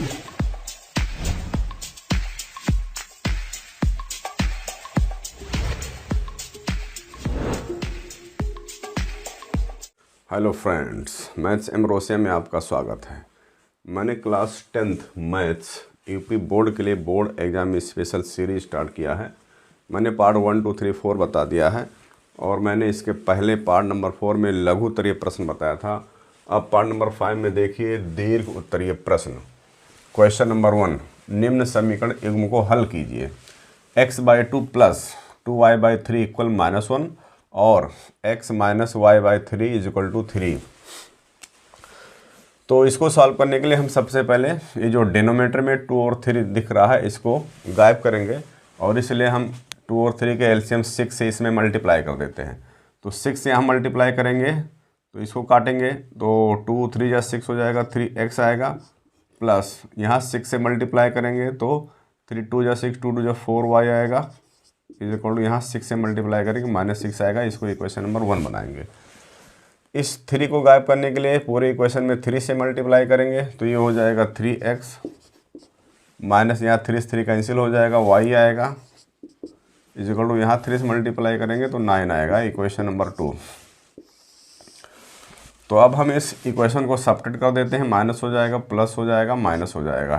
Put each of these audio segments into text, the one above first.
Hello friends, maths एमरोसिया में आपका स्वागत है। मैंने class 10th maths UP board के लिए board exam special series start किया है। मैंने पार्ट 1, 2, 3, 4 बता दिया है और मैंने इसके पहले पार्ट नंबर 4 में लघु उत्तरीय प्रश्न बताया था। अब पार्ट नंबर 5 में देखिए दीर्घ उत्तरीय प्रश्न। क्वेश्चन नंबर 1, निम्न समीकरण युग्म को हल कीजिए। x/2 प्लस 2y/3 इक्वल -1 और x minus y/3 is equal to 3। तो इसको सॉल्व करने के लिए हम सबसे पहले ये जो डिनोमिनेटर में 2 और 3 दिख रहा है इसको गायब करेंगे और इसलिए हम 2 और 3 के एलसीएम 6 से इसमें मल्टीप्लाई कर देते हैं। तो 6 से हम मल्टीप्लाई करेंगे तो इसको काटेंगे तो 2 3 या 6 हो जाएगा, 3x आएगा, प्लस यहाँ 6 से मल्टीप्लाई करेंगे तो 3 2 या 6 2 2 या 4y आएगा, इज इक्वल टू यहाँ 6 से मल्टीप्लाई करेंगे -6 आएगा। इसको इक्वेशन नंबर 1 बनाएंगे। इस 3 को गायब करने के लिए पूरे इक्वेशन में 3 से मल्टीप्लाई करेंगे तो ये हो जाएगा 3x माइनस यहाँ 3 से 3 कैंसिल हो जाएगा, y आएगा, इज इक्वल टू यहाँ 3 से मल्टीप्लाई करेंगे तो 9 आएगा, इक्वेशन नंबर 2। तो अब हम इस इक्वेशन को सब्ट्रैक्ट कर देते हैं, माइनस हो जाएगा, प्लस हो जाएगा, माइनस हो जाएगा,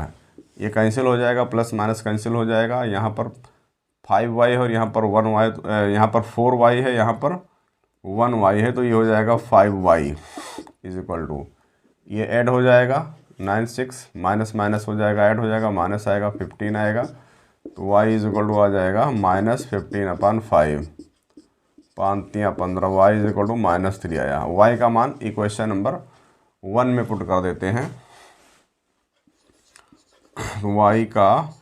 ये कैंसिल हो जाएगा, प्लस माइनस कैंसिल हो जाएगा। यहाँ पर 5y है और यहाँ पर 1y, यहाँ पर 4y है, यहाँ पर 1y है, तो ये हो जाएगा 5y इज इक्वल टू, ये ऐड हो जाएगा 9 6 माइनस माइनस हो जाएगा, ऐड हो जाएगा, माइनस आएगा 15 आएगा, तो y इज इक्वल टू आ जाएगा -15/5, 5 3 15, y इज इक्वल टू -3 आया। y का मान इक्वेशन नंबर 1 में पुट कर देते हैं। y का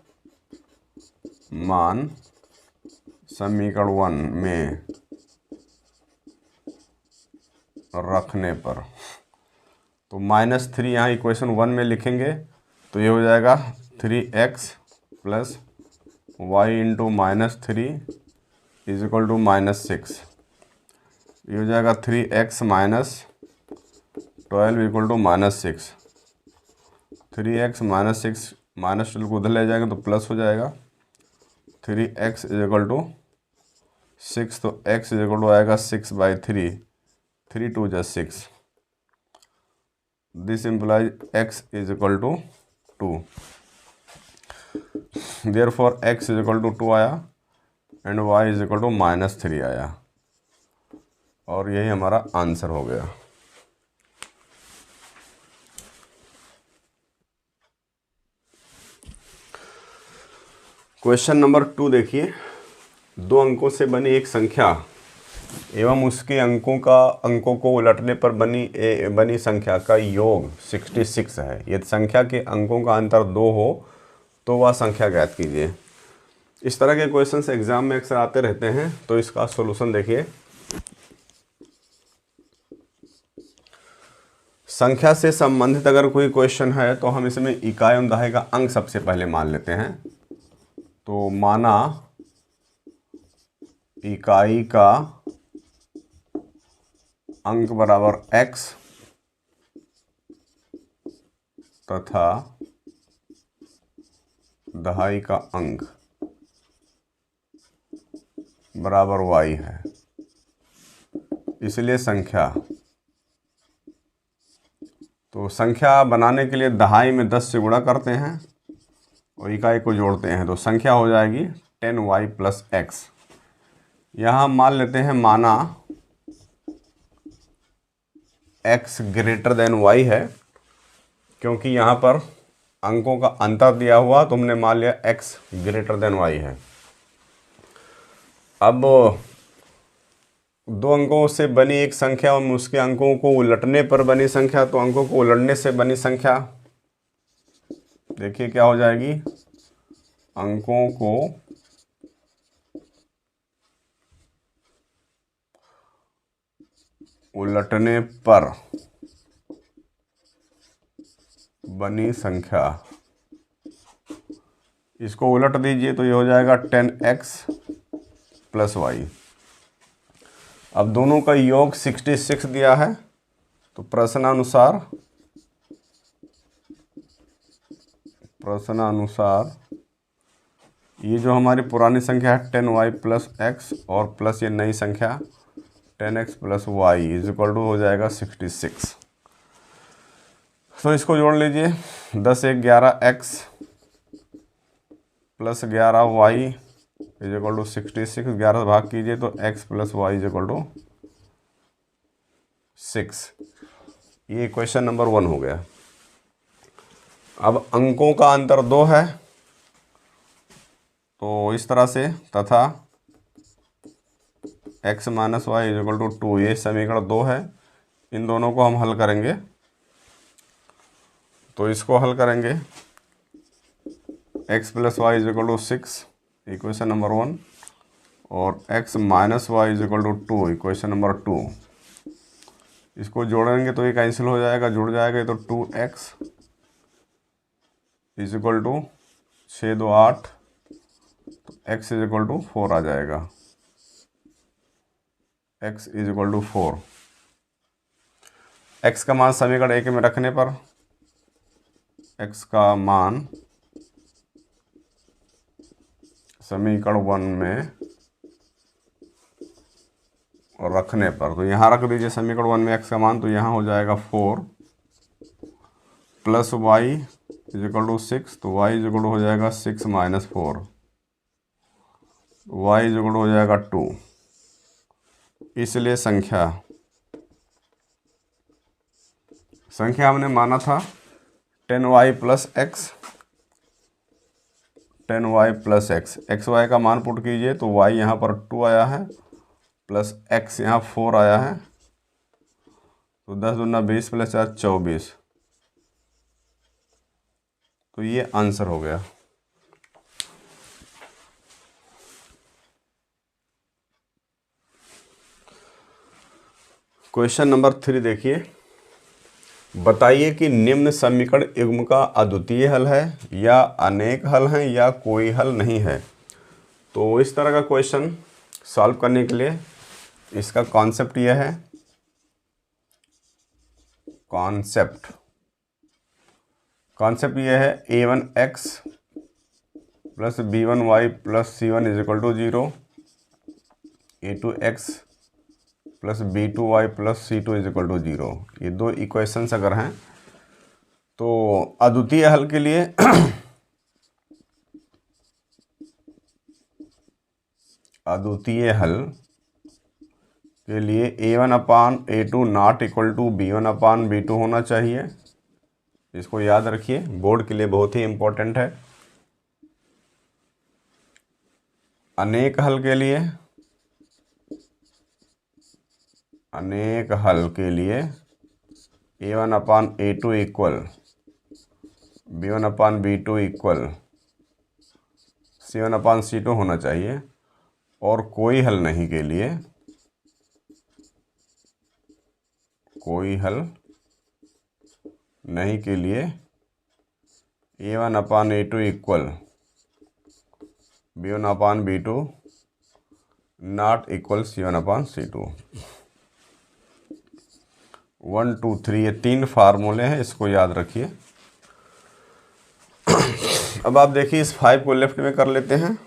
मान समीकरण 1 में रखने पर तो -3 यहाँ इक्वेशन 1 में लिखेंगे तो ये हो जाएगा 3x plus y into -3 is equal to -6, ये हो जाएगा 3x minus 12 equal to -6, 3x -6 -12 को उधर ले जाएंगे तो प्लस हो जाएगा, 3x इज इक्वल टू 6, तो x इज इक्वल टू आएगा 6/3, 3 2 जा 6, this implies x is equal to 2, therefore x is equal to 2 आया and y is equal to -3 आया और यही हमारा आंसर हो गया। क्वेश्चन नंबर 2 देखिए, 2 अंकों से बनी एक संख्या एवं उसके अंकों को उलटने पर बनी संख्या का योग 66 है। यदि संख्या के अंकों का अंतर 2 हो तो वह संख्या ज्ञात कीजिए। इस तरह के क्वेश्चंस एग्जाम में अक्सर आते रहते हैं, तो इसका सॉल्यूशन देखिए। संख्या से संबंधित अगर कोई क्वेश्चन है तो हम इसमें इकाई एवं दहाई का अंक सबसे पहले मान लेते हैं। तो माना इकाई का अंक बराबर x तथा दहाई का अंक बराबर y है, इसलिए संख्या, तो संख्या बनाने के लिए दहाई में 10 से गुणा करते हैं और इकाई को जोड़ते हैं तो संख्या हो जाएगी 10y प्लस x। यहाँ मान लेते हैं, माना x ग्रेटर देन y है, क्योंकि यहाँ पर अंकों का अंतर दिया हुआ तो हमने मान लिया x ग्रेटर देन y है। अब 2 अंकों से बनी एक संख्या और उसके अंकों को उलटने पर बनी संख्या, तो अंकों को उलटने से बनी संख्या देखिए क्या हो जाएगी, अंकों को उलटने पर बनी संख्या, इसको उलट दीजिए तो ये हो जाएगा 10x प्लस y। अब दोनों का योग 66 दिया है तो प्रश्नानुसार प्रश्नानुसार ये जो हमारी पुरानी संख्या है 10y प्लस एक्स और प्लस ये नई संख्या 10x plus Y is equal to हो जाएगा 66। तो इसको जोड़ लीजिए, 10 1 11x plus 11y is equal to 66। 11 से भाग कीजिए तो x plus Y is equal to 6। ये क्वेश्चन नंबर 1 हो गया। अब अंकों का अंतर 2 है, तो इस तरह से तथा x minus Y is equal to 2, ये समीकरण 2 है। इन दोनों को हम हल करेंगे, तो इसको हल करेंगे x plus Y is equal to 6 equation number 1 और x minus Y is equal to 2 equation number 2। इसको जोड़ेंगे तो ये कैंसिल हो जाएगा, जुड़ जाएगा, तो 2x इज इक्वल टू 6 2 8, तो x इज इक्वल टू 4 आ जाएगा। x is equal to 4। x का मान समीकरण 1 में रखने पर x का मान समीकरण 1 में और रखने पर, तो यहाँ रख दीजिए समीकरण 1 में x का मान, तो यहाँ हो जाएगा 4 plus y is equal to 6, तो y इज इक्वल टू हो जाएगा 6 minus 4, y is equal to हो जाएगा 2। इसलिए संख्या हमने माना था 10y plus X, 10y plus X, X Y का मान पुट कीजिए तो y यहाँ पर 2 आया है प्लस x यहाँ 4 आया है, तो 10 दूना 20 प्लस 4 24, तो ये आंसर हो गया। क्वेश्चन नंबर 3 देखिए, बताइए कि निम्न समीकरण युग्म का अद्वितीय हल है या अनेक हल हैं या कोई हल नहीं है। तो इस तरह का क्वेश्चन सॉल्व करने के लिए इसका कॉन्सेप्ट यह है, कॉन्सेप्ट यह है a1x plus b1y plus c1 is equal to 0, a2x plus b2y plus c2 is equal to 0। ये दो इक्वेशंस अगर हैं तो अद्वितीय हल के लिए a1 upon a2 not equal to b1 upon b2 होना चाहिए। इसको याद रखिए, बोर्ड के लिए बहुत ही इम्पोर्टेंट है। अनेक हल के लिए a1 upon a2 equal b1 upon b2 equal c1 अपान c2 होना चाहिए, और कोई हल नहीं के लिए a1 upon a2 equal b1 upon b2 not equal c1 upon c2। 1 2 3 ये 3 फार्मूले हैं, इसको याद रखिए। अब आप देखिए इस 5 को लेफ्ट में कर लेते हैं।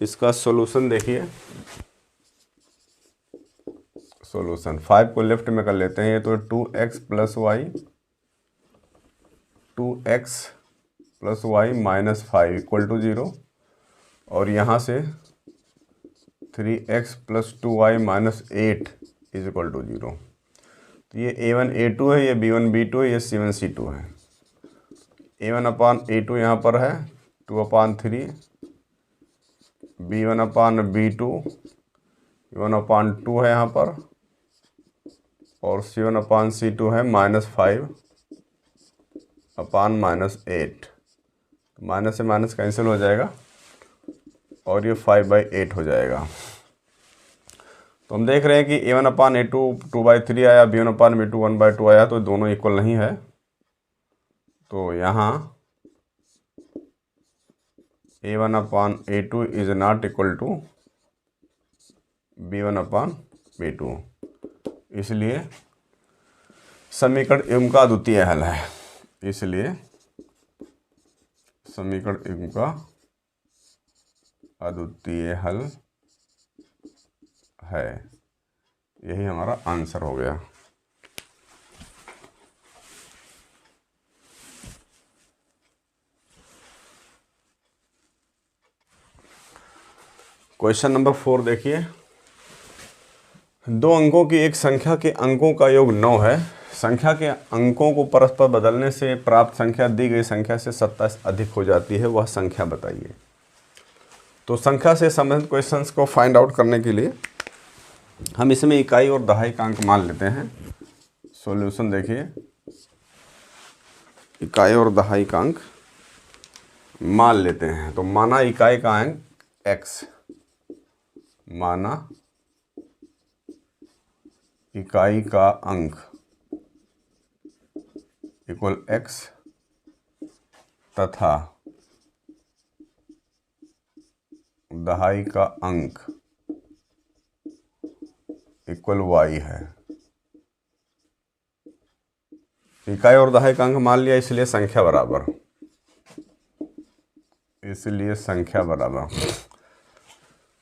इसका सॉल्यूशन देखिए, सॉल्यूशन 5 को लेफ्ट में कर लेते हैं। ये तो 2x plus Y, 2x plus Y minus 5 equal to 0, और यहाँ से 3x plus 2y minus 8 is equal to 0। तो ये a1 a2 है, ये b1 b2 है, ये c1 c2 है। a1 अपान a2 यहाँ पर है 2 अपान 3, b1 अपान b2 1 अपान 2 है यहाँ पर, और c1 अपान c2 है माइनस 5 अपान माइनस 8। माइनस से माइनस कैंसिल हो जाएगा और ये 5/8 हो जाएगा। तो हम देख रहे हैं कि a1 अपान a2 2/3 आया, b1 अपान b2 1/2 आया, तो दोनों इक्वल नहीं है। तो यहाँ a1 upon a2 is not equal to b1 upon b2, इसलिए समीकरण युग्म का अद्वितीय हल है। इसलिए समीकरण 1 का अद्वितीय हल है। यही हमारा आंसर हो गया। क्वेश्चन नंबर 4 देखिए, 2 अंकों की एक संख्या के अंकों का योग 9 है। संख्या के अंकों को परस्पर बदलने से प्राप्त संख्या दी गई संख्या से 27 अधिक हो जाती है, वह संख्या बताइए। तो संख्या से संबंधित क्वेश्चंस को फाइंड आउट करने के लिए हम इसमें इकाई और दहाई का अंक मान लेते हैं। सॉल्यूशन देखिए, इकाई और दहाई का अंक मान लेते हैं। तो माना इकाई का अंक x, माना इकाई का अंक इक्वल x तथा दहाई का अंक इक्वल y है। इकाई और दहाई का अंक मान लिया, इसलिए संख्या बराबर,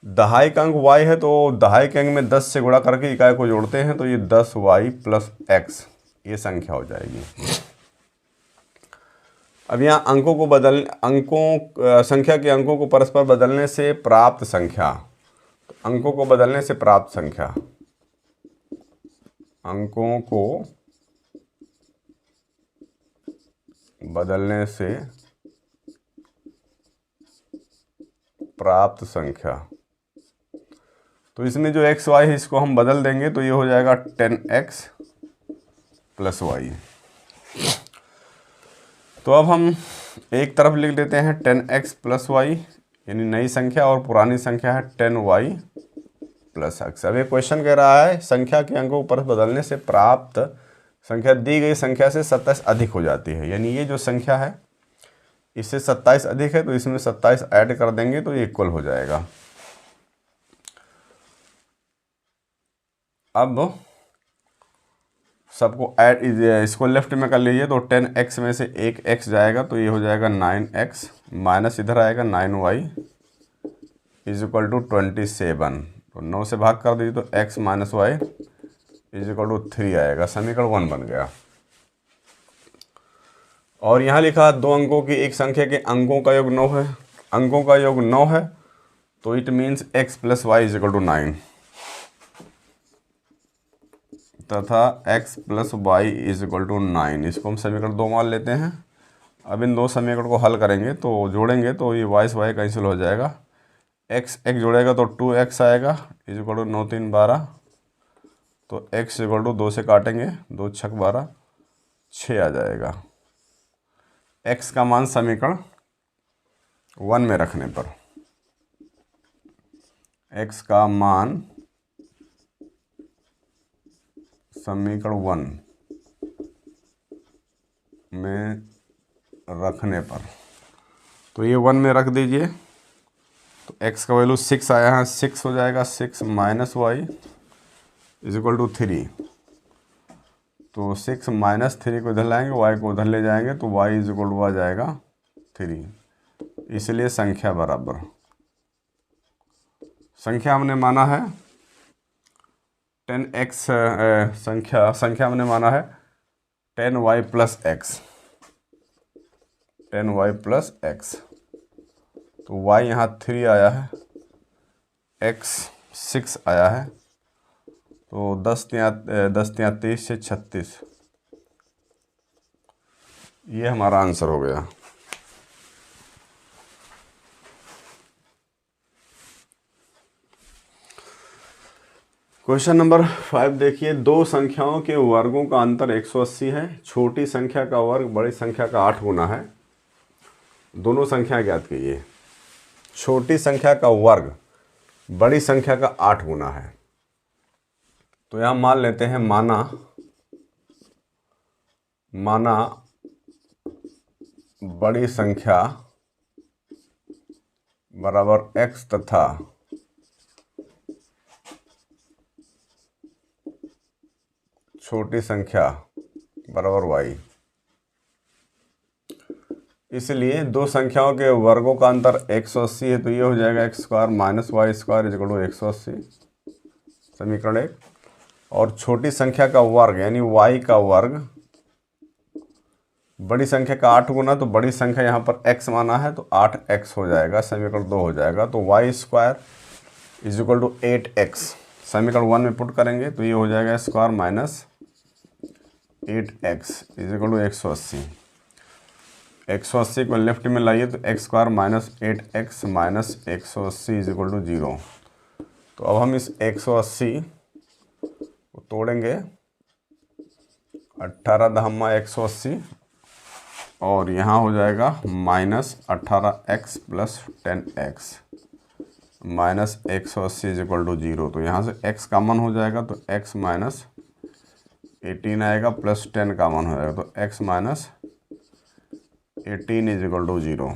दहाई का अंक y है, तो दहाई के अंक में 10 से गुणा करके इकाई को जोड़ते हैं, तो ये 10y प्लस x ये संख्या हो जाएगी। अब यहाँ संख्या के अंकों को परस्पर बदलने से प्राप्त संख्या, अंकों को बदलने से प्राप्त संख्या, अंकों को बदलने से प्राप्त संख्या, तो इसमें जो x y है इसको हम बदल देंगे, तो ये हो जाएगा 10x प्लस y। तो अब हम एक तरफ लिख देते हैं 10x प्लस y, यानी नई संख्या, और पुरानी संख्या है 10y प्लस x। अब ये क्वेश्चन कह रहा है संख्या के अंकों पर बदलने से प्राप्त संख्या दी गई संख्या से 27 अधिक हो जाती है, यानी ये जो संख्या है इससे 27 अधिक है, तो इसमें 27 ऐड कर देंगे तो ये इक्वल हो जाएगा। अब सबको ऐड, इसको लेफ्ट में कर लीजिए, तो 10x में से एक x जाएगा, तो ये हो जाएगा 9x, माइनस इधर आएगा 9y इज इक्वल टू 27। तो 9 से भाग कर दीजिए, तो x minus y is equal to 3 आएगा। समीकरण 1 बन गया। और यहाँ लिखा 2 अंकों की एक संख्या के अंकों का योग 9 है, अंकों का योग 9 है, तो it means x plus Y is equal to 9 तथा x plus Y is equal to 9। इसको हम समीकरण 2 मान लेते हैं। अब इन 2 समीकरण को हल करेंगे, तो जोड़ेंगे तो ये y से y कैंसिल हो जाएगा, x जोड़ेगा तो 2x आएगा इज इक्वल टू 9 3 12, तो x इक्वल टू 2 से काटेंगे, 2 6 12 6 आ जाएगा। x का मान समीकरण 1 में रखने पर, x का मान समीकरण 1 में रखने पर, तो ये 1 में रख दीजिए, तो x का वैल्यू 6 आया है, 6 हो जाएगा, 6 minus Y is equal to 3। तो 6 माइनस 3 को इधर लाएंगे, y को उधर ले जाएंगे, तो y इज इक्वल टू आ जाएगा 3। इसलिए संख्या बराबर, संख्या हमने माना है 10x, संख्या हमने माना है 10y plus x, 10y plus x, तो y यहाँ 3 आया है, x 6 आया है, तो 10 तिया 30 से 36, ये हमारा आंसर हो गया। क्वेश्चन नंबर 5 देखिए, 2 संख्याओं के वर्गों का अंतर 180 है। छोटी संख्या का वर्ग बड़ी संख्या का 8 गुना है। दोनों संख्या ज्ञात कीजिए। छोटी संख्या का वर्ग बड़ी संख्या का 8 गुना है। तो यहां मान लेते हैं, माना बड़ी संख्या बराबर x तथा छोटी संख्या बराबर y। इसलिए दो संख्याओं के वर्गों का अंतर 180 है, तो ये हो जाएगा X square minus Y square is equal to 180, समीकरण 1। और छोटी संख्या का वर्ग यानी y का वर्ग बड़ी संख्या का 8 गुना, तो बड़ी संख्या यहाँ पर x माना है तो 8x हो जाएगा, समीकरण 2 हो जाएगा। तो y square is equal to 8x समीकरण 1 में पुट करेंगे तो ये हो जाएगा square minus 8x is equal to 180। 180 को लेफ्ट में लाइए तो X square minus 8x minus 180 is equal to 0। तो अब हम इस 180 को तोड़ेंगे, 18 दहम्मा 180 और यहाँ हो जाएगा minus 18x plus 10x minus 180 is equal to 0। तो यहाँ से x कॉमन हो जाएगा तो x माइनस 18 आएगा प्लस 10 कॉमन हो जाएगा तो x minus 18 is equal to 0।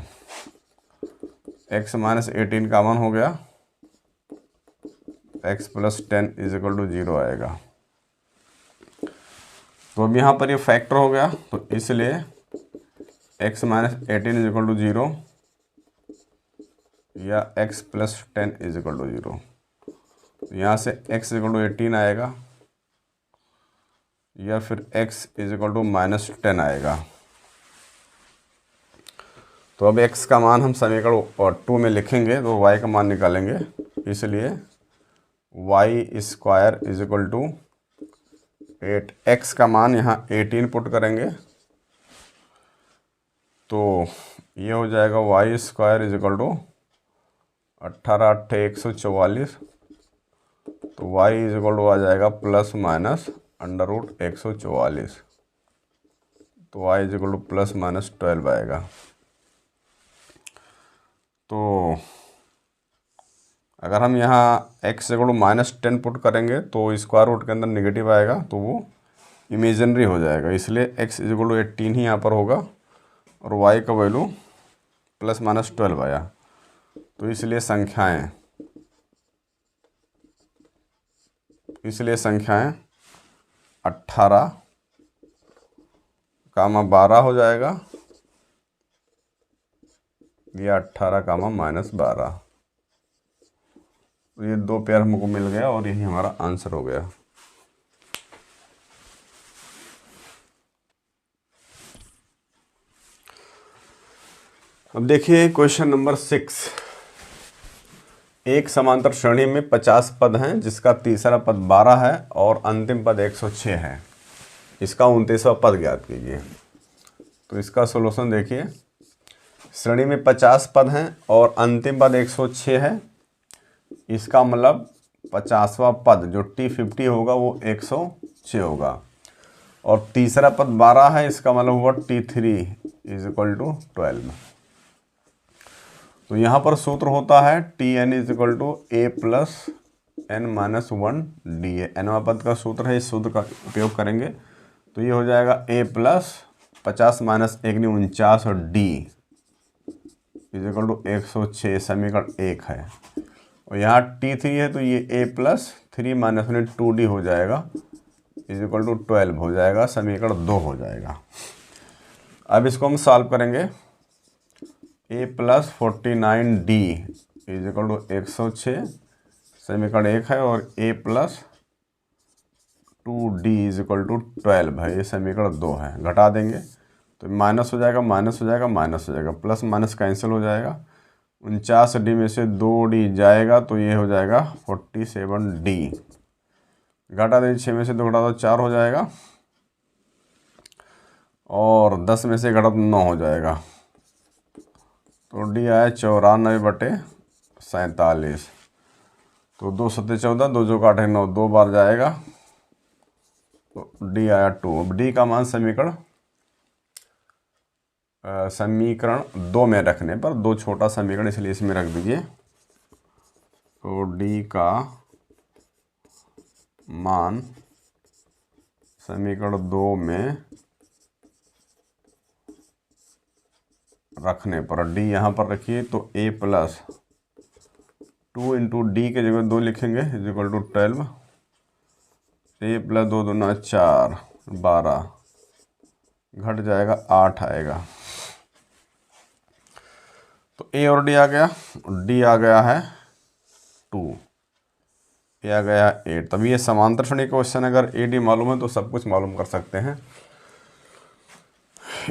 x minus 18 common हो गया, x plus 10 is equal to 0 आएगा। तो अब यहाँ पर ये फैक्टर हो गया, तो इसलिए x minus 18 is equal to 0 या x plus 10 is equal to 0। यहाँ से x इक्वल टू 18 आएगा या फिर x is equal to minus 10 आएगा। तो अब x का मान हम समीकरण 2 में लिखेंगे तो y का मान निकालेंगे, इसलिए y square is equal to 8x का मान यहाँ 18 पुट करेंगे तो ये हो जाएगा y square is equal to 18 8 144, तो y इज इक्वल टू आ जाएगा प्लस माइनस अंडर रूट 144, तो y is equal to plus minus 12 आएगा। तो अगर हम यहाँ x equal to minus 10 put करेंगे तो स्क्वायर रूट के अंदर नेगेटिव आएगा तो वो इमेजिनरी हो जाएगा, इसलिए x इज इक्वल टू 18 ही यहाँ पर होगा और y का वैल्यू प्लस माइनस 12 आया। तो इसलिए संख्याएं 18 कामा 12 हो जाएगा या 18 कामा माइनस 12। तो ये दो पेयर हमको मिल गया और यही हमारा आंसर हो गया। अब देखिए क्वेश्चन नंबर 6। एक समांतर श्रेणी में 50 पद हैं जिसका तीसरा पद 12 है और अंतिम पद 106 है। इसका 29वां पद ज्ञात कीजिए। तो इसका सॉल्यूशन देखिए, श्रेणी में 50 पद हैं और अंतिम पद 106 है। इसका मतलब 50वां पद जो T50 होगा वो 106 होगा और तीसरा पद 12 है, इसका मतलब हुआ T3 इज इक्वल टू 12। तो यहाँ पर सूत्र होता है Tn is equal to a plus n minus 1 D A. nवां पद का सूत्र है, इस सूत्र का उपयोग करेंगे तो ये हो जाएगा a प्लस 50 माइनस 1 नहीं 49 और d इज इक्वल टू 106 समीकरण 1 है। और यहाँ T3 है तो ये a प्लस 3 माइनस 2d हो जाएगा इज इक्वल टू 12 हो जाएगा, समीकरण 2 हो जाएगा। अब इसको हम सॉल्व करेंगे। a plus 49d is equal to 106 समीकरण 1 है और a plus 2d is equal to 12 है, ये समीकरण 2 है। घटा देंगे तो माइनस हो जाएगा माइनस हो जाएगा माइनस हो जाएगा, प्लस माइनस कैंसिल हो जाएगा। 49d में से 2d जाएगा तो ये हो जाएगा 47d। घटा दे 6 में से 2 घटा दो 4 हो जाएगा और 10 में से घटा 9 हो जाएगा। तो d आया 94/47। तो 2 7 14 2 जो काटे 9 2 बार जाएगा तो d आया 2। अब d का मान समीकरण 2 में रखने पर, 2 छोटा समीकरण इसलिए इसमें रख दीजिए। तो d का मान समीकरण 2 में रखने पर d यहाँ पर रखिए तो a प्लस 2 इंटू डी के जगह 2 लिखेंगे is equal to 12। a plus 2 दूना 4 12 घट जाएगा 8 आएगा। तो ए और डी आ गया, डी आ गया है 2, ए आ गया 8। तभी ये समांतर श्रेणी का क्वेश्चन, अगर ए डी मालूम है तो सब कुछ मालूम कर सकते हैं।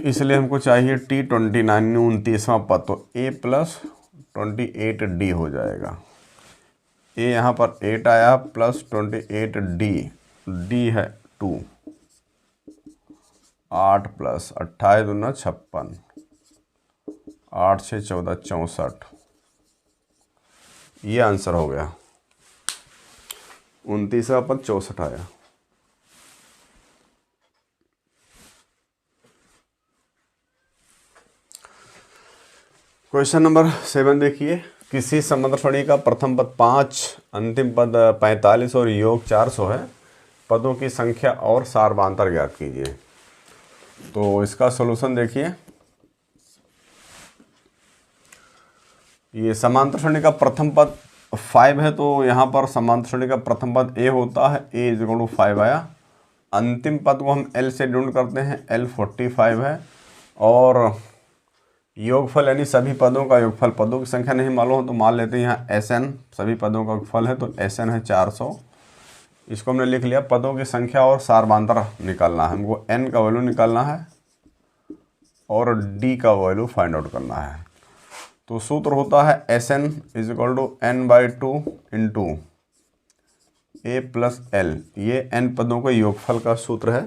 इसलिए हमको चाहिए T29 29वां पद, तो a प्लस 28d हो जाएगा। a यहाँ पर 8 आया प्लस 28d, d है 2, 8 प्लस 28 दूना 56, 8 6 14 64, ये आंसर हो गया। 29वां पद 64 आया। क्वेश्चन नंबर 7 देखिए, किसी समांतर श्रेणी का प्रथम पद 5, अंतिम पद 45 और योग 400 है, पदों की संख्या और सारवांतर ज्ञात कीजिए। तो इसका सॉल्यूशन देखिए, ये समांतर श्रेणी का प्रथम पद 5 है, तो यहाँ पर समांतर श्रेणी का प्रथम पद a होता है, a = 5 आया। अंतिम पद को हम l से ढूंढ करते हैं, l 45 है, और योगफल यानी सभी पदों का योगफल, पदों की संख्या नहीं मालूम हो तो मान लेते हैं यहाँ SN, सभी पदों का योगफल है तो SN है 400। इसको हमने लिख लिया। पदों की संख्या और सारवांतर निकालना है हमको, n का वैल्यू निकालना है और d का वैल्यू फाइंड आउट करना है। तो सूत्र होता है SN = n/2 into a + l, ये n पदों के योगफल का सूत्र है।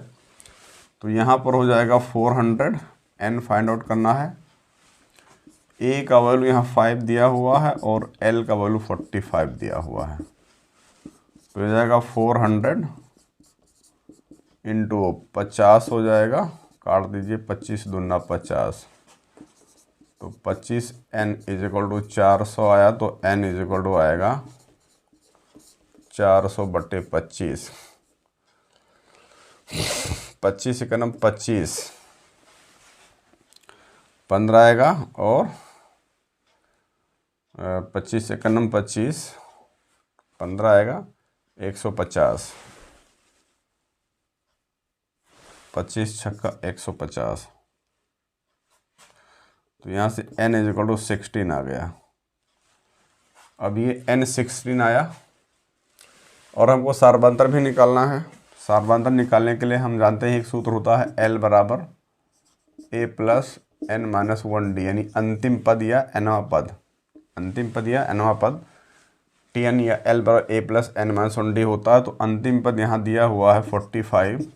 तो यहाँ पर हो जाएगा 400, n फाइंड आउट करना है, a का वैल्यू यहाँ 5 दिया हुआ है और l का वैल्यू 45 दिया हुआ है। तो हो जाएगा 400 इंटू 50 हो जाएगा, काट दीजिए, 25 दूना 50, तो 25 n = 400 आया, तो n आएगा 400/25, 25 × 25 15 आएगा, और 25 × 25 15 आएगा 150, 25 छक्का 150। तो यहाँ से n = 16 आ गया। अब ये n 16 आया और हमको सारवांतर भी निकालना है। सारवांतर निकालने के लिए हम जानते हैं एक सूत्र होता है L = a + n - 1d, यानी अंतिम पद या nवां पद, अंतिम पद या nवां पद Tn या L = a + n - 1d होता है। तो अंतिम पद यहाँ दिया हुआ है 45,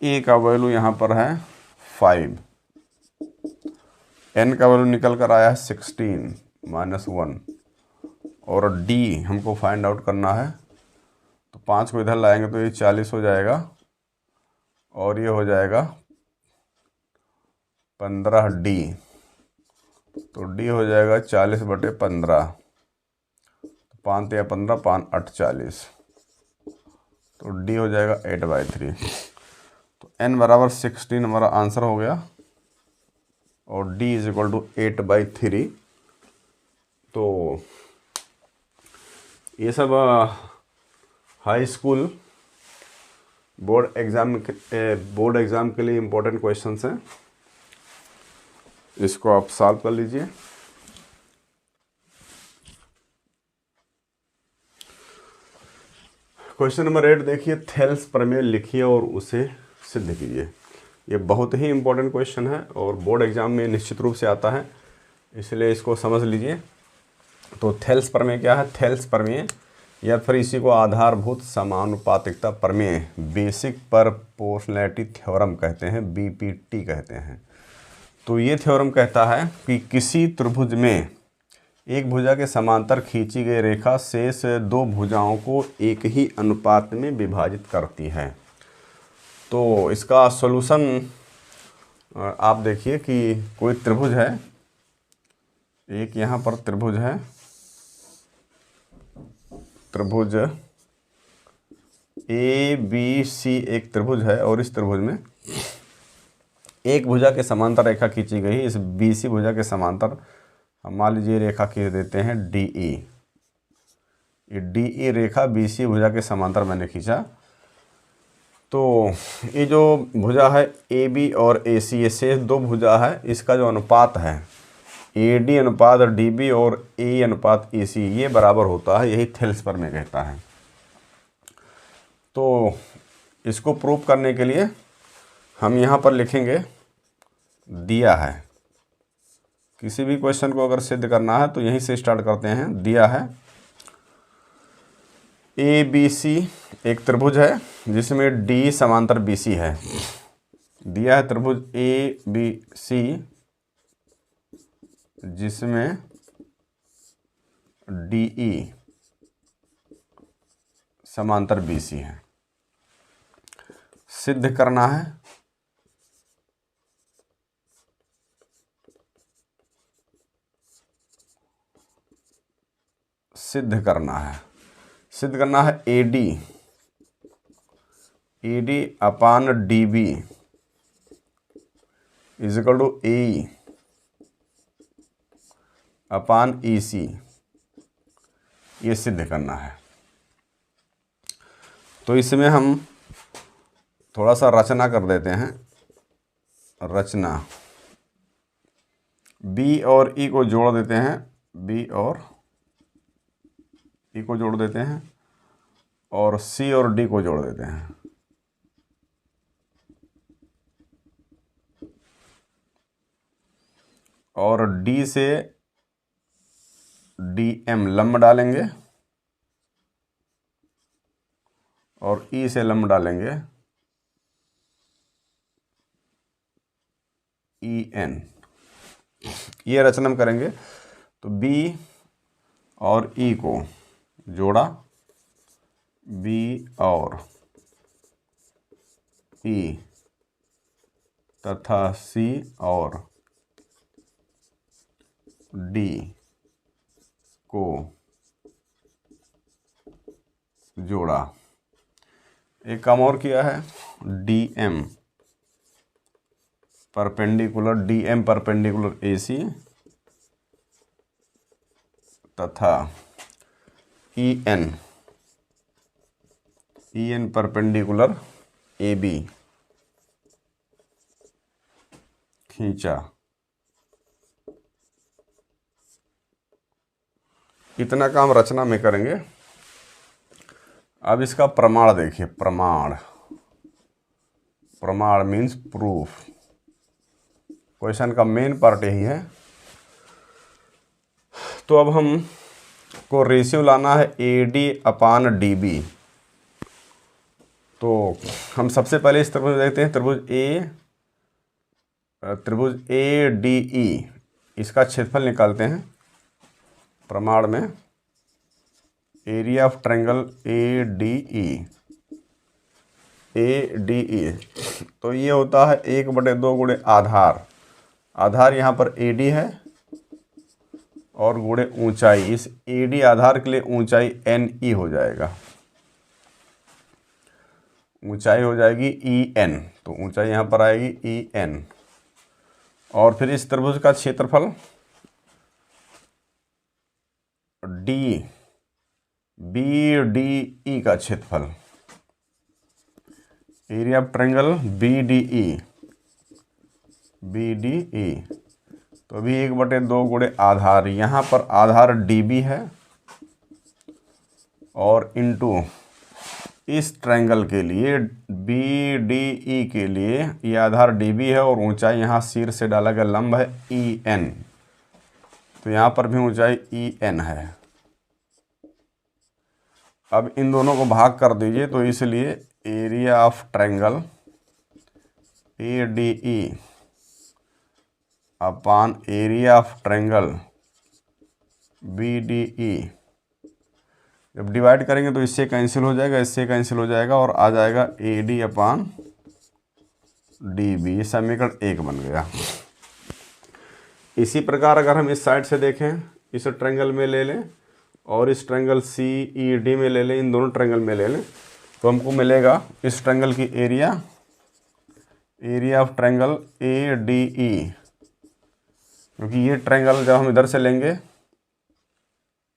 a का वैल्यू यहाँ पर है 5, n का वैल्यू निकल कर आया है 16 - 1, और d हमको फाइंड आउट करना है। तो 5 को इधर लाएंगे तो ये 40 हो जाएगा, और ये हो जाएगा 15d, तो d हो जाएगा 40/15, 5 या 15, 5 8 40, तो d हो जाएगा 8/3। तो n = 16 हमारा आंसर हो गया, और d = 8/3। तो ये सब हाई स्कूल बोर्ड एग्ज़ाम के लिए इम्पोर्टेंट क्वेश्चंस हैं, इसको आप सॉल्व कर लीजिए। क्वेश्चन नंबर 8 देखिए, थेल्स प्रमेय लिखिए और उसे सिद्ध कीजिए। ये बहुत ही इम्पोर्टेंट क्वेश्चन है और बोर्ड एग्जाम में निश्चित रूप से आता है, इसलिए इसको समझ लीजिए। तो थेल्स प्रमेय क्या है? थेल्स प्रमेय या फिर इसी को आधारभूत समानुपातिकता प्रमेय, बेसिक प्रोपोर्शनैलिटी थ्योरम कहते हैं, BPT कहते हैं। तो ये थ्योरम कहता है कि किसी त्रिभुज में एक भुजा के समांतर खींची गई रेखा शेष दो भुजाओं को एक ही अनुपात में विभाजित करती है। तो इसका सॉल्यूशन आप देखिए कि कोई त्रिभुज है, एक यहाँ पर त्रिभुज है, त्रिभुज ABC एक त्रिभुज है, और इस त्रिभुज में एक भुजा के समांतर रेखा खींची गई। इस BC भुजा के समांतर हम मान लीजिए रेखा खींच देते हैं DE। ये DE रेखा BC भुजा के समांतर मैंने खींचा। तो ये जो भुजा है AB और AC, ये शेष दो भुजा है, इसका जो अनुपात है AD अनुपात DB और AE अनुपात EC ये बराबर होता है, यही थेल्स में कहता है। तो इसको प्रूव करने के लिए हम यहाँ पर लिखेंगे दिया है। किसी भी क्वेश्चन को अगर सिद्ध करना है तो यहीं से स्टार्ट करते हैं। दिया है ABC एक त्रिभुज है जिसमें D समांतर BC है। दिया है त्रिभुज ABC जिसमें DE समांतर BC है। सिद्ध करना है सिद्ध करना है AD upon DB is equal to AE upon EC, ये सिद्ध करना है। तो इसमें हम थोड़ा सा रचना कर देते हैं। रचना B और E को जोड़ देते हैं, B और E को जोड़ देते हैं और C और D को जोड़ देते हैं। और D से DM लंब डालेंगे और E से लंब डालेंगे EN। ये रचना हम करेंगे। तो B और E को जोड़ा, B और E तथा C और D को जोड़ा। एक काम और किया है, DM परपेंडिकुलर AC तथा EN परपेंडिकुलर AB खींचा। इतना काम रचना में करेंगे। अब इसका प्रमाण देखिए। प्रमाण मीन्स प्रूफ। क्वेश्चन का मेन पार्ट यही है। तो अब हम को रेशियो लाना है AD अपान DB। तो हम सबसे पहले इस त्रिभुज देखते हैं, त्रिभुज ADE, इसका क्षेत्रफल निकालते हैं। प्रमाण में एरिया ऑफ ट्रायंगल ADE तो ये होता है 1/2 गुणे आधार यहाँ पर AD है और गुणे ऊंचाई। इस AD आधार के लिए ऊंचाई NE हो जाएगा, ऊंचाई हो जाएगी EN। तो ऊंचाई यहाँ पर आएगी EN। और फिर इस त्रिभुज का क्षेत्रफल BDE का क्षेत्रफल, एरिया ऑफ ट्रायंगल BDE तो अभी 1/2 गुणे आधार, यहाँ पर आधार DB है और इनटू इस ट्रायंगल के लिए BDE के लिए ये आधार DB है और ऊंचाई यहाँ शीर्ष से डाला गया लंब है EN। तो यहाँ पर भी ऊंचाई EN है। अब इन दोनों को भाग कर दीजिए। तो इसलिए area of triangle ADE upon area of triangle BDE जब डिवाइड करेंगे तो इससे कैंसिल हो जाएगा, इससे कैंसिल हो जाएगा और आ जाएगा AD अपान DB। ये समीकरण 1 बन गया। इसी प्रकार अगर हम इस साइड से देखें, इस ट्रायंगल में ले लें और इस ट्रायंगल CED में ले लें, इन दोनों ट्रायंगल में ले लें, तो हमको मिलेगा इस ट्रायंगल की एरिया ऑफ ट्रायंगल ADE। क्योंकि ये ट्रायंगल जब हम इधर से लेंगे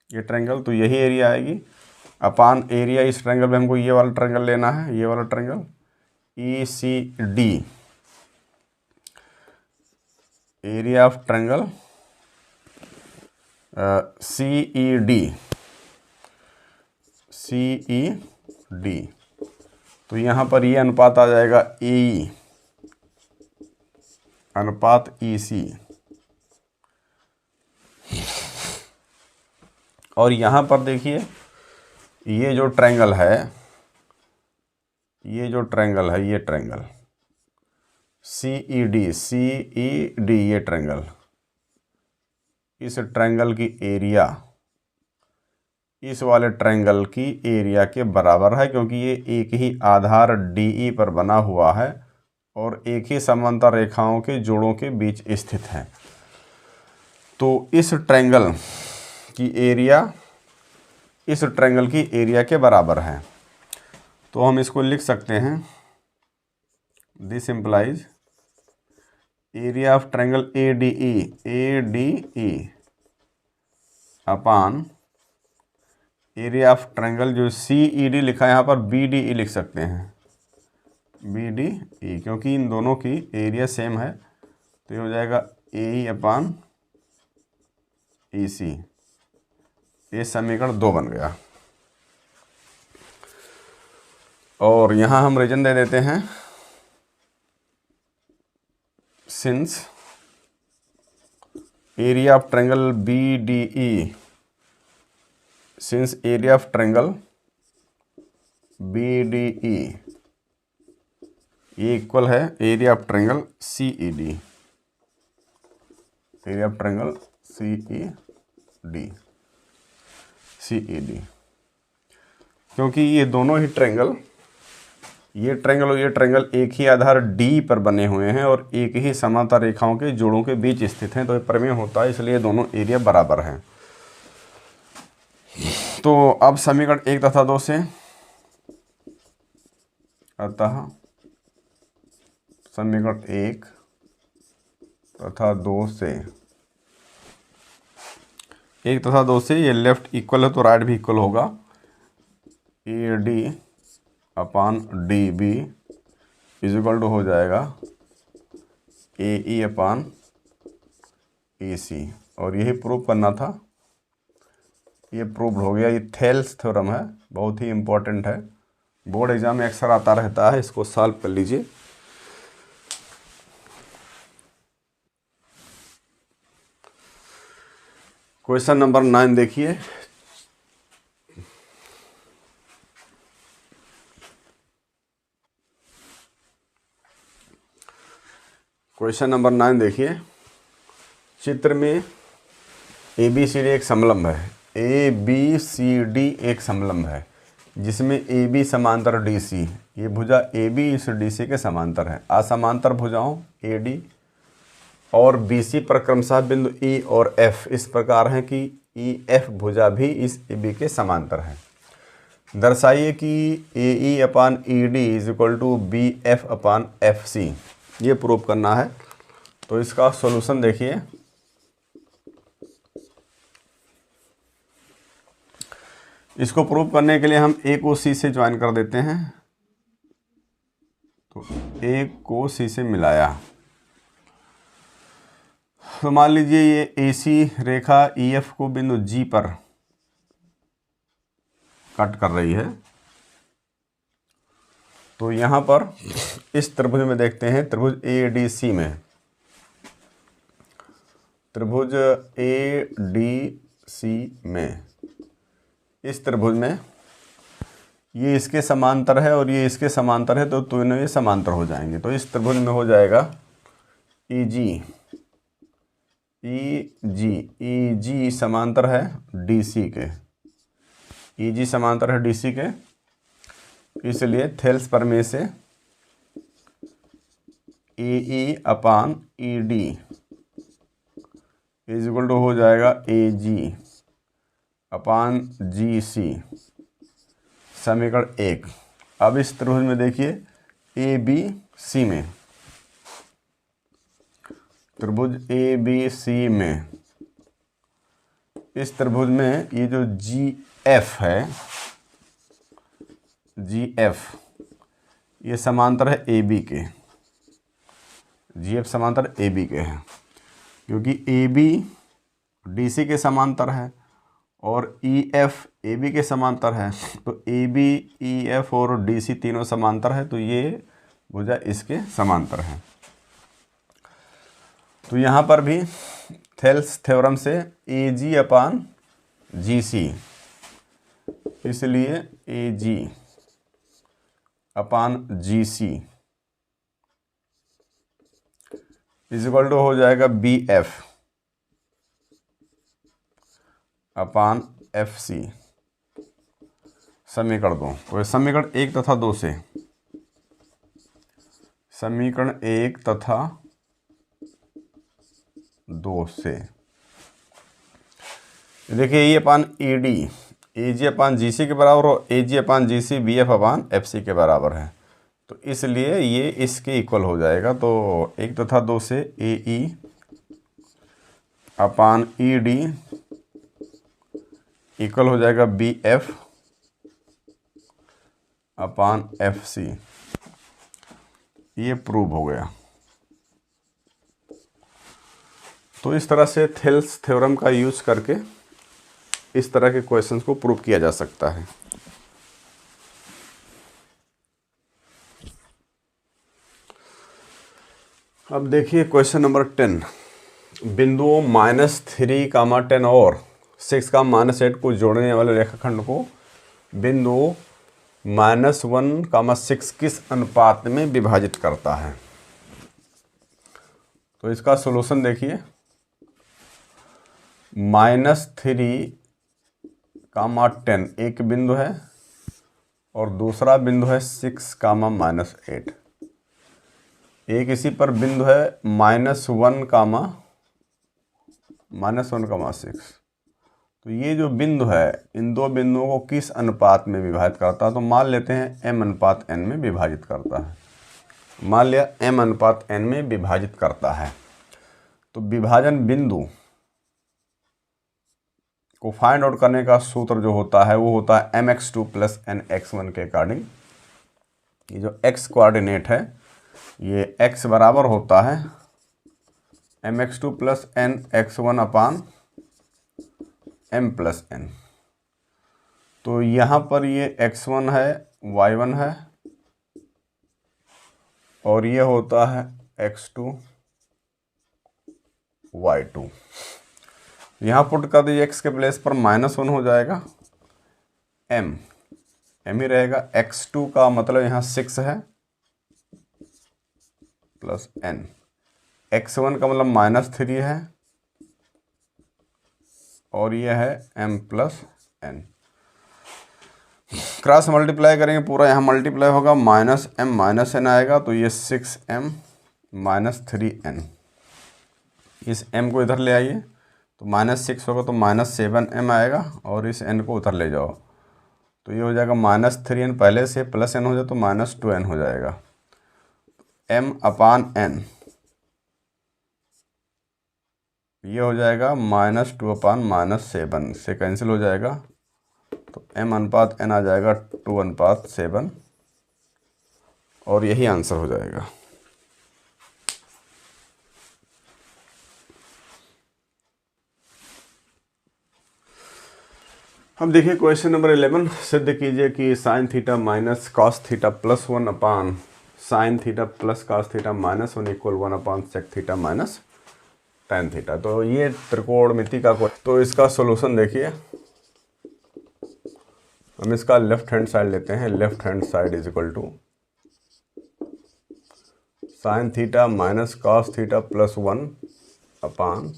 ये ट्रायंगल तो यही एरिया आएगी अपान एरिया इस ट्रायंगल में हमको ये वाला ट्रायंगल लेना है, ये वाला triangle ECD, area of triangle C E D, तो यहाँ पर ये अनुपात आ जाएगा ए अनुपात ई सी। और यहाँ पर देखिए ये जो ट्रायंगल है, ये ट्रायंगल सी ई डी, ये ट्रायंगल, इस ट्रायंगल की एरिया इस वाले ट्रायंगल की एरिया के बराबर है, क्योंकि ये एक ही आधार डी पर बना हुआ है और एक ही समांतर रेखाओं के जोड़ों के बीच स्थित है। तो इस ट्रायंगल की एरिया इस ट्रायंगल की एरिया के बराबर है। तो हम इसको लिख सकते हैं, this implies area of triangle A D E upon area of triangle जो सी ई डी लिखा है, यहाँ पर बी डी ई लिख सकते हैं, बी डी ई, क्योंकि इन दोनों की एरिया सेम है। तो ये हो जाएगा ए ई अपान ई सी। ये समीकरण 2 बन गया। और यहाँ हम रीजन दे देते हैं, since area of triangle B D E, since area of triangle B D E ये इक्वल है area of triangle C E D, area of triangle C E D, क्योंकि ये दोनों ही ट्रायंगल, ये ट्रायंगल और ये ट्रायंगल एक ही आधार डी पर बने हुए हैं और एक ही समांतर रेखाओं के जोड़ों के बीच स्थित हैं। तो ये प्रमेय होता है, इसलिए दोनों एरिया बराबर हैं। तो अब समीकरण 1 तथा 2 से, अतः समीकरण 1 तथा 2 से, 1 तथा 2 से ये लेफ्ट इक्वल है तो राइट भी इक्वल होगा। A D upon D B is equal to हो जाएगा ए ई अपान ए सी। और यही प्रूव करना था, ये प्रूव्ड हो गया। ये थेल्स थ्योरम है, बहुत ही इम्पोर्टेंट है, बोर्ड एग्जाम में अक्सर आता रहता है, इसको सॉल्व कर लीजिए। क्वेश्चन नंबर 9 देखिए, क्वेश्चन नंबर 9 देखिए। चित्र में ए बी सी डी एक समलंब है, ए बी सी डी एक समलंब है जिसमें ए बी समांतर डी सी, ये भुजा ए बी इस डी सी के समांतर है। असमांतर भुजाओं ए डी और बी सी पर क्रमशः बिंदु ई और एफ इस प्रकार हैं कि ई एफ भुजा भी इस ए बी के समांतर है। दर्शाइए कि A E upon E D is equal to B F upon F C, ये प्रूव करना है। तो इसका सॉल्यूशन देखिए, इसको प्रूव करने के लिए हम ए को सी से ज्वाइन कर देते हैं। तो ए को सी से मिलाया तो मान लीजिए ये ए सी रेखा ई एफ को बिंदु जी पर कट कर रही है। तो यहाँ पर इस त्रिभुज में देखते हैं, त्रिभुज ए डी सी में, त्रिभुज ए डी सी में, इस त्रिभुज में ये इसके समांतर है और ये इसके समांतर है, तो दोनों ये समांतर हो जाएंगे। तो इस त्रिभुज में हो जाएगा ई जी समांतर है डी सी के, ई जी समांतर है डी सी के, इसलिए थेल्स प्रमेय से A E upon E D is equal to हो जाएगा ए जी अपान जी सी, समीकरण 1। अब इस त्रिभुज में देखिए ए बी सी में, त्रिभुज ए बी सी में, इस त्रिभुज में ये जो जी एफ है, जी एफ ये समांतर है ए बी के, जी एफ समांतर ए बी के है, क्योंकि ए बी DC के समांतर है और EF AB के समांतर है। तो AB, EF और DC तीनों समांतर है, तो ये भुजा इसके समांतर है। तो यहाँ पर भी थेल्स थ्योरम से AG अपान GC, इसलिए AG upon GC is equal to हो जाएगा BF अपान FC। समीकरण 2, तो समीकरण 1 तथा 2 से, समीकरण 1 तथा 2 से देखिए ये अपान ED AG अपान GC के बराबर और AG अपान GC BF अपान FC के बराबर है, तो इसलिए ये इसके इक्वल हो जाएगा। तो 1 तथा 2 से AE अपान ED इक्वल हो जाएगा BF अपान FC। ये प्रूव हो गया। तो इस तरह से थेल्स थ्योरम का यूज करके इस तरह के क्वेश्चंस को प्रूव किया जा सकता है। अब देखिए क्वेश्चन नंबर 10, बिंदुओं -3, 10 और 6, -8 को जोड़ने वाले रेखाखंड को बिंदु -1, 6 किस अनुपात में विभाजित करता है। तो इसका सॉल्यूशन देखिए, -3, 10 एक बिंदु है और दूसरा बिंदु है 6, -8। एक इसी पर बिंदु है -1, 6। तो ये जो बिंदु है इन दो बिंदुओं को किस अनुपात में विभाजित करता है। तो मान लेते हैं m/n में विभाजित करता है। मान लिया m/n में विभाजित करता है। तो विभाजन बिंदु को फाइंड आउट करने का सूत्र जो होता है वो होता है mx2 + nx1 के अकॉर्डिंग। ये जो x कोऑर्डिनेट है ये x बराबर होता है mx2 + nx1 अपान m + n। तो यहाँ पर ये x1 है, y1 है और ये होता है x2, y2। यहाँ पुट कर दीजिए, x के प्लेस पर -1 हो जाएगा, m ही रहेगा। x2 का मतलब यहाँ 6 है प्लस n, x1 का मतलब -3 है और ये है m + n। क्रॉस मल्टीप्लाई करेंगे, पूरा यहाँ मल्टीप्लाई होगा, -m - n आएगा, तो ये 6m - 3n। इस m को इधर ले आइए तो -6 होगा तो -7m आएगा और इस n को उधर ले जाओ तो ये हो जाएगा -3n, पहले से प्लस n हो जाए तो -2n हो जाएगा। m/n ये हो जाएगा -2/-7 से कैंसिल हो जाएगा, तो m/n आ जाएगा 2/7 और यही आंसर हो जाएगा। अब देखिए क्वेश्चन नंबर 11, सिद्ध कीजिए कि sin θ - cos θ + 1 upon sin θ + cos θ - 1 = 1 अपान sec θ - tan θ। तो ये त्रिकोणमिति का तो इसका सॉल्यूशन देखिए, हम इसका लेफ्ट हैंड साइड लेते हैं। Left hand side is equal to sin θ - cos θ + 1 upon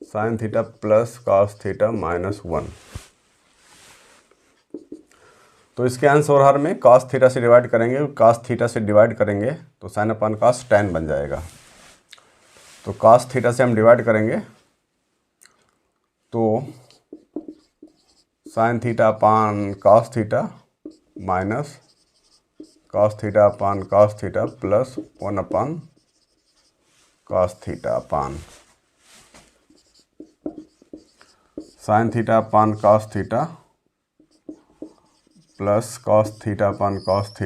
sin θ + cos θ - 1। तो इसके आंसर में cos θ से डिवाइड करेंगे, cos θ से डिवाइड करेंगे तो sin/cos tan बन जाएगा। तो cos θ से हम डिवाइड करेंगे तो sin θ upon cos θ minus cos θ upon cos θ plus 1 upon cos θ upon sin θ upon cos θ plus cos θ upon cos θ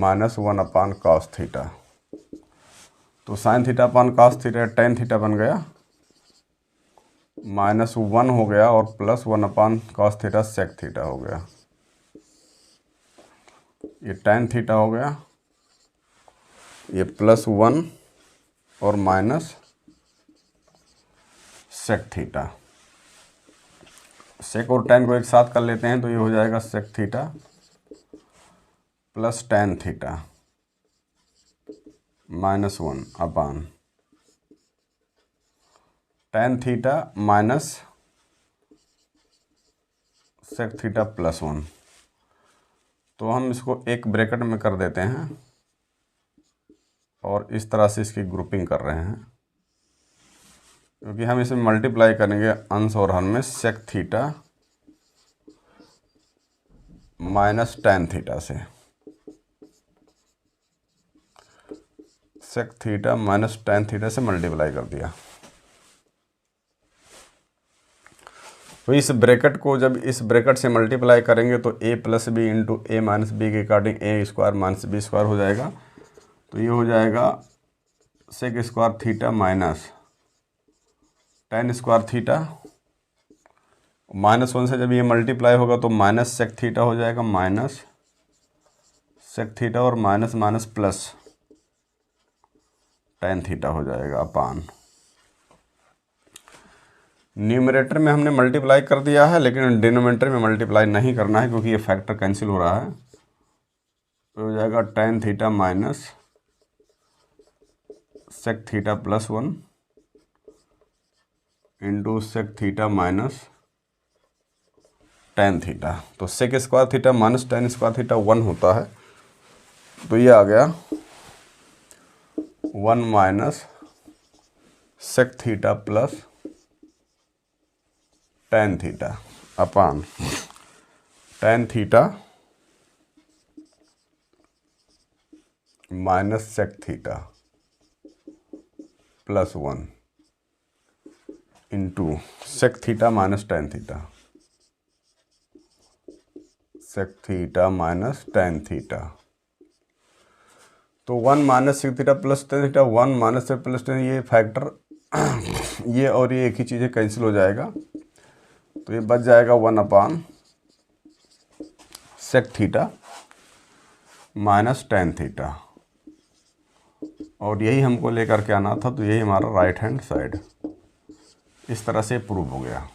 minus 1 upon cos θ। तो sine theta upon cos theta tan theta बन गया, -1 हो गया और +1 upon cos theta sec theta हो गया। ये tan theta हो गया, ये +1 और माइनस सेक थीटा। सेक और टेन को एक साथ कर लेते हैं तो ये हो जाएगा sec theta plus tan theta -1 upon tan theta minus sec theta +1। तो हम इसको एक ब्रैकेट में कर देते हैं और इस तरह से इसकी ग्रुपिंग कर रहे हैं, क्योंकि हम इसे मल्टीप्लाई करेंगे अंश और हर में sec theta minus tan theta से। Sec theta minus tan theta से मल्टीप्लाई कर दिया। तो इस ब्रैकेट को जब इस ब्रैकेट से मल्टीप्लाई करेंगे तो a plus B into A minus B के according a square minus B square हो जाएगा। तो ये हो जाएगा sec square theta minus tan square theta, -1 से जब ये मल्टीप्लाई होगा तो माइनस सेक थीटा हो जाएगा, माइनस सेक थीटा और minus minus plus tan theta हो जाएगा अपान। न्यूमरेटर में हमने मल्टीप्लाई कर दिया है, लेकिन डिनोमिनेटर में मल्टीप्लाई नहीं करना है क्योंकि ये फैक्टर कैंसिल हो रहा है। तो हो जाएगा tan theta minus sec theta +1 into sec theta minus tan theta. तो sec square theta minus tan square theta 1 होता है, तो ये आ गया 1 minus sec theta plus tan theta upon tan theta minus sec theta +1 into sec theta minus tan theta, sec theta minus tan theta. तो 1 minus sec theta plus tan theta, 1 minus sec plus tan, ये factor ये और ये एक ही चीज़ cancel हो जाएगा। तो ये बच जाएगा 1 upon sec theta minus tan theta, और यही हमको लेकर के आना था। तो यही हमारा राइट हैंड साइड इस तरह से प्रूव हो गया।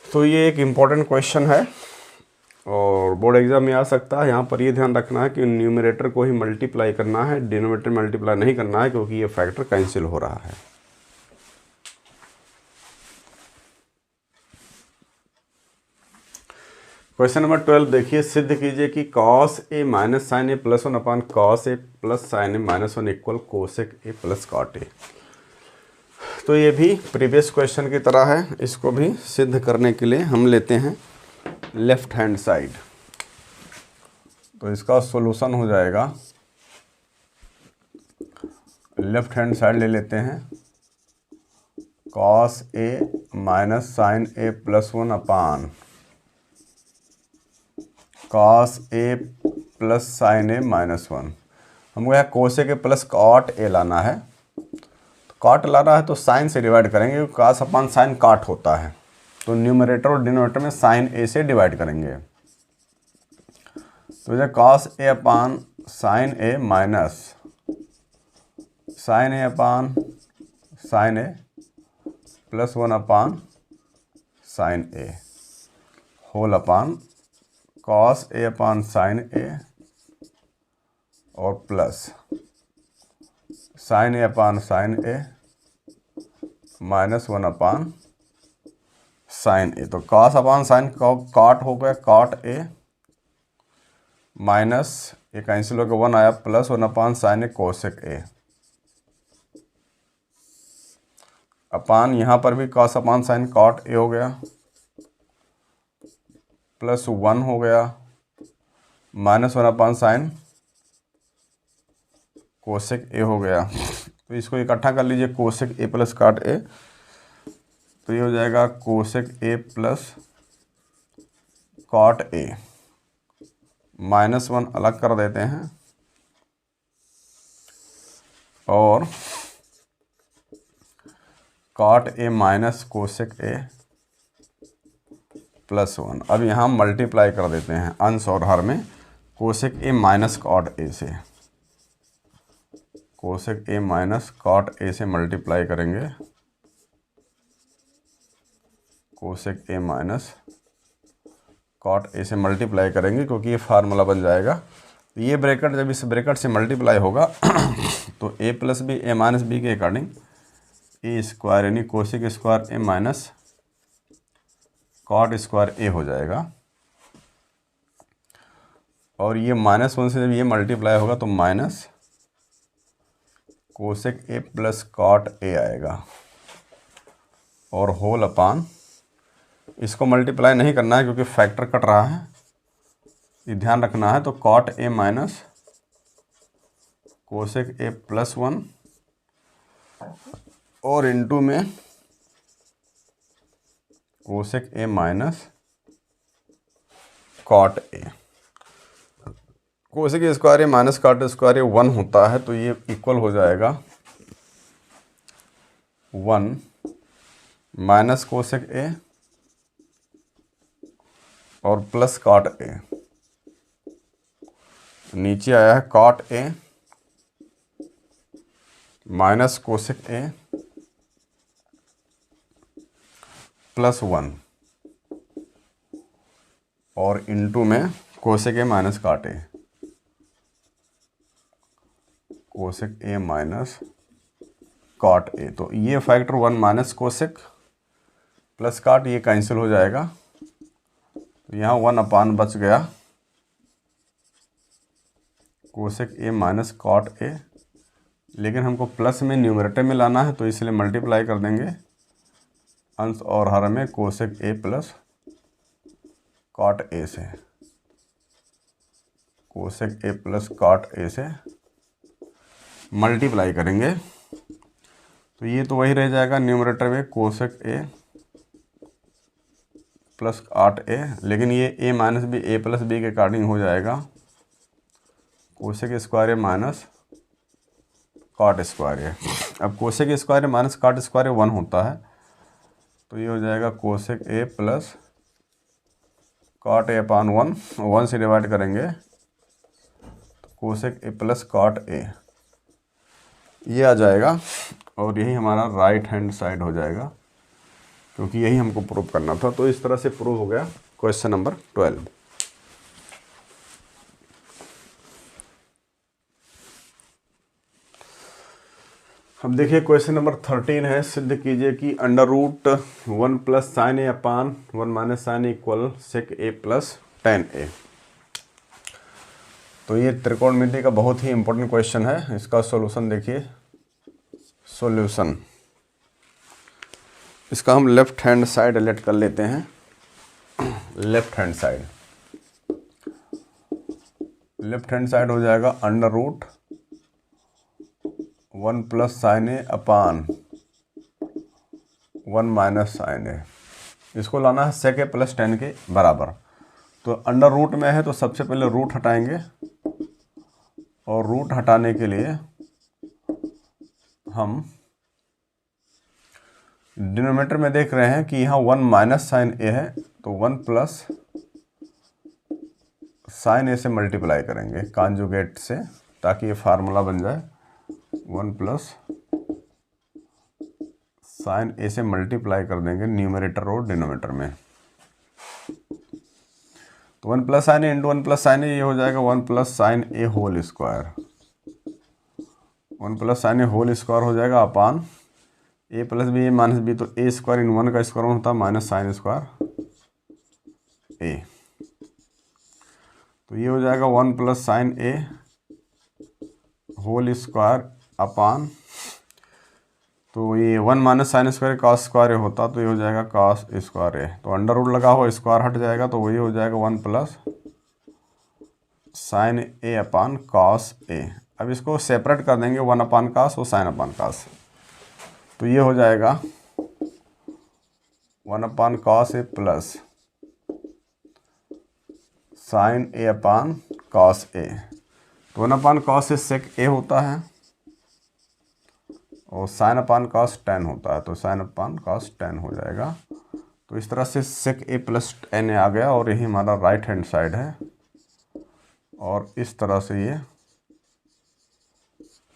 तो ये एक इम्पॉर्टेंट क्वेश्चन है और बोर्ड एग्जाम में आ सकता है। यहाँ पर ये ध्यान रखना है कि न्यूमरेटर को ही मल्टीप्लाई करना है, डिनोमिनेटर मल्टीप्लाई नहीं करना है, क्योंकि ये फैक्टर कैंसिल हो रहा है। क्वेश्चन नंबर 12 देखिए, सिद्ध कीजिए कि cos a minus sine A plus 1 upon cos a plus sine A minus 1 equal cosec A plus cot A. तो ये भी प्रीवियस क्वेश्चन की तरह है। इसको भी सिद्ध करने के लिए हम लेते हैं लेफ्ट हैंड साइड। तो इसका सॉल्यूशन हो जाएगा, लेफ्ट हैंड साइड ले लेते हैं cos a minus sine A plus 1 upon cos a plus sine A minus 1। हमको यहाँ cosec A plus cot A लाना है। तो कॉट लाना है तो साइन से डिवाइड करेंगे, क्योंकि cos अपान साइन कॉट होता है। तो न्यूमरेटर और डिनोमिनेटर में साइन ए से डिवाइड करेंगे। तो ये cos A upon sine A minus sine A upon sine A plus 1 upon sine A whole upon cos A upon sine A और plus sine A upon sine A minus 1 upon sine A. तो cos upon sine cot हो गया cot A, minus ये cancel होकर 1 आया, plus 1 upon sine A cosec A upon यहाँ पर भी cos upon sine cot A हो गया, प्लस 1 हो गया, minus 1 upon sine cosec A हो गया। तो इसको इकट्ठा कर लीजिए, cosec A plus cot A. तो ये हो जाएगा cosec A plus cot A, -1 अलग कर देते हैं, और cot A minus cosec A plus 1। अब यहाँ मल्टीप्लाई कर देते हैं अंश और हर में cosec A minus cot A से, cosec A minus cot A से मल्टीप्लाई करेंगे, cosec A minus cot A से मल्टीप्लाई करेंगे क्योंकि ये फार्मूला बन जाएगा। तो ये ब्रैकेट जब इस ब्रैकेट से मल्टीप्लाई होगा तो ए प्लस बी ए माइनस बी के अकॉर्डिंग ए स्क्वायर यानी cosec square A minus cot square ए हो जाएगा। और ये -1 से जब ये मल्टीप्लाई होगा तो minus cosec A plus cot A आएगा और होल अपान, इसको मल्टीप्लाई नहीं करना है क्योंकि फैक्टर कट रहा है, ये ध्यान रखना है। तो cot A minus cosec A plus 1 और इनटू में cosec A minus cot A. Cosec square A minus cot square A 1 होता है तो ये इक्वल हो जाएगा 1 माइनस कोसेक ए और प्लस कॉट ए। नीचे आया है cot A minus cosec A plus 1 और इनटू में cosec A minus cot A, cosec A minus cot A. तो ये factor 1 minus cosec plus cot ये कैंसिल हो जाएगा, तो यहाँ 1 अपान बच गया cosec A minus cot A. लेकिन हमको प्लस में न्यूमरेटर में लाना है तो इसलिए मल्टीप्लाई कर देंगे अंश और हर में cosec A plus cot A से, cosec A plus cot A से मल्टीप्लाई करेंगे तो ये तो वही रह जाएगा न्यूमरेटर में cosec A plus cot A, लेकिन ये A minus B A plus B के अकॉर्डिंग हो जाएगा cosec square A minus cot square A. अब cosec square A minus cot square A 1 होता है तो ये हो जाएगा cosec A plus cot A upon 1 से डिवाइड करेंगे तो cosec A plus cot A ये आ जाएगा और यही हमारा राइट हैंड साइड हो जाएगा क्योंकि यही हमको प्रूव करना था। तो इस तरह से प्रूव हो गया क्वेश्चन नंबर 12। अब देखिए क्वेश्चन नंबर 13 है, सिद्ध कीजिए कि under root 1 plus sine A upon 1 minus sign equal sec A plus ten ए। तो ये त्रिकोणमिति का बहुत ही इंपॉर्टेंट क्वेश्चन है। इसका सॉल्यूशन देखिए, सॉल्यूशन इसका हम लेफ्ट हैंड साइड लेट कर लेते हैं। लेफ्ट हैंड साइड हो जाएगा under root 1 plus sine A upon 1 minus sine ए। इसको लाना है सेक ए प्लस टेन के बराबर। तो अंडर रूट में है तो सबसे पहले रूट हटाएंगे और रूट हटाने के लिए हम डिनोमिनेटर में देख रहे हैं कि यहाँ 1 माइनस साइन ए है तो 1 प्लस साइन ए से मल्टीप्लाई करेंगे कॉन्जुगेट से ताकि ये फार्मूला बन जाए 1 प्लस साइन ए से मल्टीप्लाई कर देंगे न्यूमरेटर और डिनोमिनेटर में। तो 1 प्लस साइन ए इंटू 1 प्लस साइन ए ये हो जाएगा 1 plus sine A whole square. 1 plus sine A whole square हो जाएगा अपान ए प्लस बी ए माइनस बी, तो ए स्क्वायर इन 1 का स्क्वायर होता है माइनस साइन स्क्वायर ए। तो ये हो जाएगा 1 plus sine A whole square upon, तो ये 1 minus sine square cos square A होता तो ये हो जाएगा कॉस स्क्वायर ए। तो अंडर रूट लगा हुआ स्क्वायर हट जाएगा तो वही हो जाएगा 1 plus sine A upon cos A. अब इसको सेपरेट कर देंगे 1 अपान कॉस और साइन अपान कॉस। तो ये हो जाएगा 1 upon cos A plus sine A upon cos A. तो 1 अपान कॉस ए सेक ए होता है और साइन अपान कॉस 10 होता है, तो साइन अपान कॉस 10 हो जाएगा। तो इस तरह से सेक ए प्लस एन ए आ गया और यही हमारा राइट हैंड साइड है, और इस तरह से ये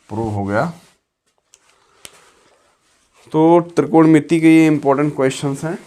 प्रूव हो गया। तो त्रिकोणमिति के ये इंपॉर्टेंट क्वेश्चंस हैं।